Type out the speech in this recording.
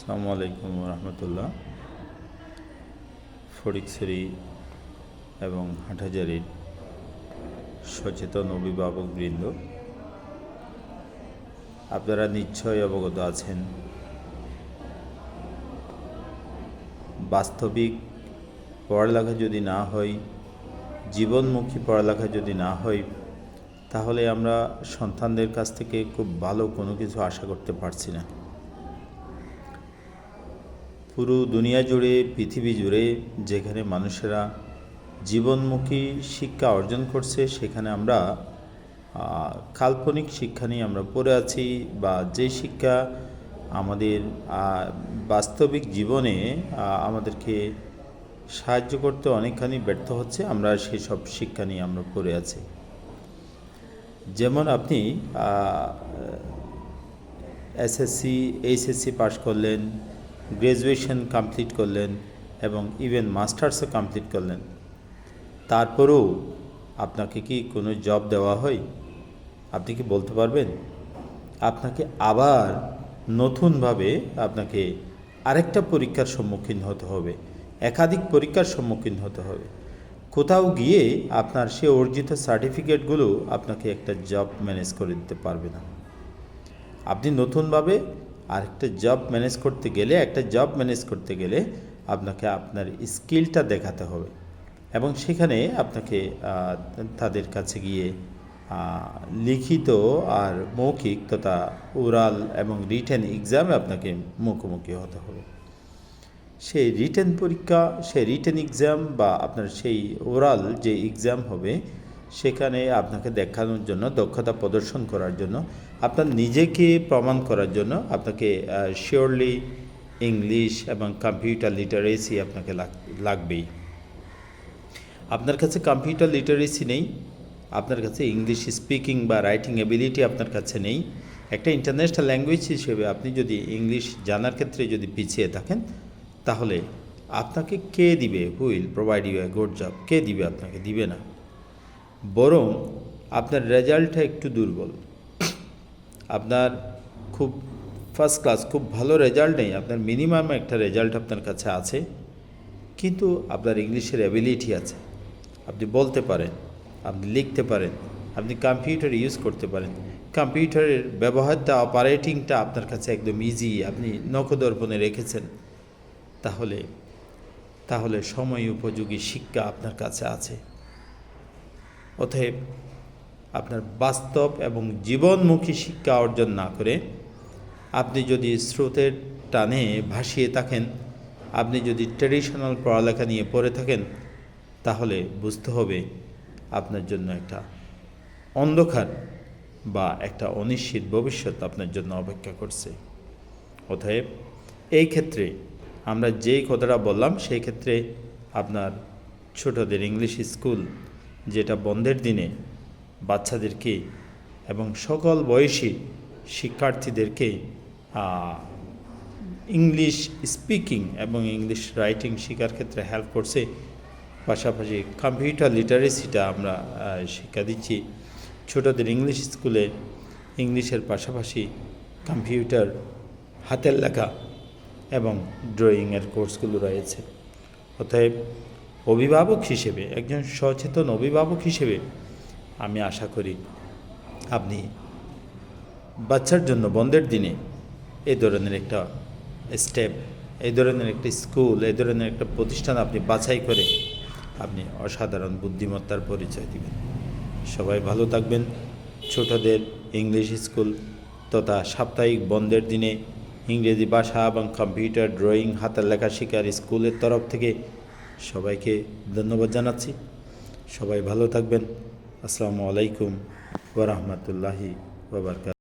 আসসালামু আলাইকুম রহমতুল্লাহ। ফটিকছড়ি এবং হাটহাজারীর সচেতন অভিভাবকবৃন্দ, আপনারা নিশ্চয়ই অবগত আছেন, বাস্তবিক পড়ালেখা যদি না হয়, জীবনমুখী পড়ালেখা যদি না হয়, তাহলে আমরা সন্তানদের কাছ থেকে খুব ভালো কোনো কিছু আশা করতে পারছি না। পুরো দুনিয়া জুড়ে, পৃথিবী জুড়ে যেখানে মানুষেরা জীবনমুখী শিক্ষা অর্জন করছে, সেখানে আমরা কাল্পনিক শিক্ষা নিয়ে আমরা পড়ে আছি, বা যে শিক্ষা আমাদের বাস্তবিক জীবনে আমাদেরকে সাহায্য করতে অনেকখানি ব্যর্থ হচ্ছে, আমরা সেই সব শিক্ষা নিয়ে আমরা পড়ে আছি। যেমন আপনি এসএসসি, এইচএসসি পাশ করলেন, গ্র্যাজুয়েশন কমপ্লিট করলেন এবং ইভেন মাস্টার্সও কমপ্লিট করলেন, তারপরেও আপনাকে কি কোনো জব দেওয়া হয়? আপনি কি বলতে পারবেন? আপনাকে আবার নতুনভাবে আপনাকে আরেকটা পরীক্ষার সম্মুখীন হতে হবে, একাধিক পরীক্ষার সম্মুখীন হতে হবে। কোথাও গিয়ে আপনার সে অর্জিত সার্টিফিকেটগুলো আপনাকে একটা জব ম্যানেজ করে দিতে পারবে না। আপনি নতুনভাবে আরেকটা জব ম্যানেজ করতে গেলে আপনাকে আপনার স্কিলটা দেখাতে হবে, এবং সেখানে আপনাকে তাদের কাছে গিয়ে লিখিত আর মৌখিক তথা ওরাল এবং রিটেন এক্সামে আপনাকে মুখোমুখি হতে হবে। সেই রিটেন পরীক্ষা, সেই রিটেন এক্সাম বা আপনার সেই ওরাল যে এক্সাম হবে, সেখানে আপনাকে দেখানোর জন্য, দক্ষতা প্রদর্শন করার জন্য, আপনার নিজেকে প্রমাণ করার জন্য আপনাকে শিওরলি ইংলিশ এবং কম্পিউটার লিটারেসি আপনাকে লাগবেই। আপনার কাছে কম্পিউটার লিটারেসি নেই, আপনার কাছে ইংলিশ স্পিকিং বা রাইটিং এবিলিটি আপনার কাছে নেই, একটা ইন্টারন্যাশনাল ল্যাঙ্গুয়েজ হিসেবে আপনি যদি ইংলিশ জানার ক্ষেত্রে যদি পিছিয়ে থাকেন, তাহলে আপনাকে কে দিবে? Who will provide you a good job? কে দিবে? আপনাকে দিবে না। বরং আপনার রেজাল্টটা একটু দুর্বল, আপনার খুব ফার্স্ট ক্লাস, খুব ভালো রেজাল্ট নেই, আপনার মিনিমাম একটা রেজাল্ট আপনার কাছে আছে, কিন্তু আপনার ইংলিশের অ্যাবিলিটি আছে, আপনি বলতে পারেন, আপনি লিখতে পারেন, আপনি কম্পিউটার ইউজ করতে পারেন, কম্পিউটারের ব্যবহারটা, অপারেটিংটা আপনার কাছে একদম ইজি, আপনি নখদর্পণে রেখেছেন, তাহলে সময় উপযোগী শিক্ষা আপনার কাছে আছে। অতএব আপনার বাস্তব এবং জীবনমুখী শিক্ষা অর্জন না করে আপনি যদি স্রোতের টানে ভাসিয়ে থাকেন, আপনি যদি ট্র্যাডিশনাল পড়ালেখা নিয়ে পড়ে থাকেন, তাহলে বুঝতে হবে আপনার জন্য একটা অন্ধকার বা একটা অনিশ্চিত ভবিষ্যৎ আপনার জন্য অপেক্ষা করছে। অতএব এই ক্ষেত্রে আমরা যেই কথাটা বললাম, সেই ক্ষেত্রে আপনার ছোটদের ইংলিশ স্কুল, যেটা বন্ধের দিনে বাচ্চাদেরকে এবং সকল বয়সী শিক্ষার্থীদেরকে ইংলিশ স্পিকিং এবং ইংলিশ রাইটিং শেখার ক্ষেত্রে হেল্প করছে, পাশাপাশি কম্পিউটার লিটারেসিটা আমরা শিক্ষা দিচ্ছি। ছোটদের ইংলিশ স্কুলে ইংলিশের পাশাপাশি কম্পিউটার, হাতের লেখা এবং ড্রয়িংয়ের কোর্সগুলো রয়েছে। অতএব অভিভাবক হিসেবে, একজন সচেতন অভিভাবক হিসেবে আমি আশা করি আপনি বাচ্চার জন্য বন্ধের দিনে এই ধরনের একটা স্টেপ, এই ধরনের একটা স্কুল, এই ধরনের একটা প্রতিষ্ঠান আপনি বাছাই করে আপনি অসাধারণ বুদ্ধিমত্তার পরিচয় দিবেন। সবাই ভালো থাকবেন। ছোটদের ইংলিশ স্কুল তথা সাপ্তাহিক বন্ধের দিনে ইংরেজি ভাষা এবং কম্পিউটার, ড্রয়িং, হাতের লেখা শেখার স্কুলের তরফ থেকে সবাইকে ধন্যবাদ জানাচ্ছি। সবাই ভালো থাকবেন। আসসালামু আলাইকুম ওয়া রাহমাতুল্লাহি ওয়া বারাকাতুহু।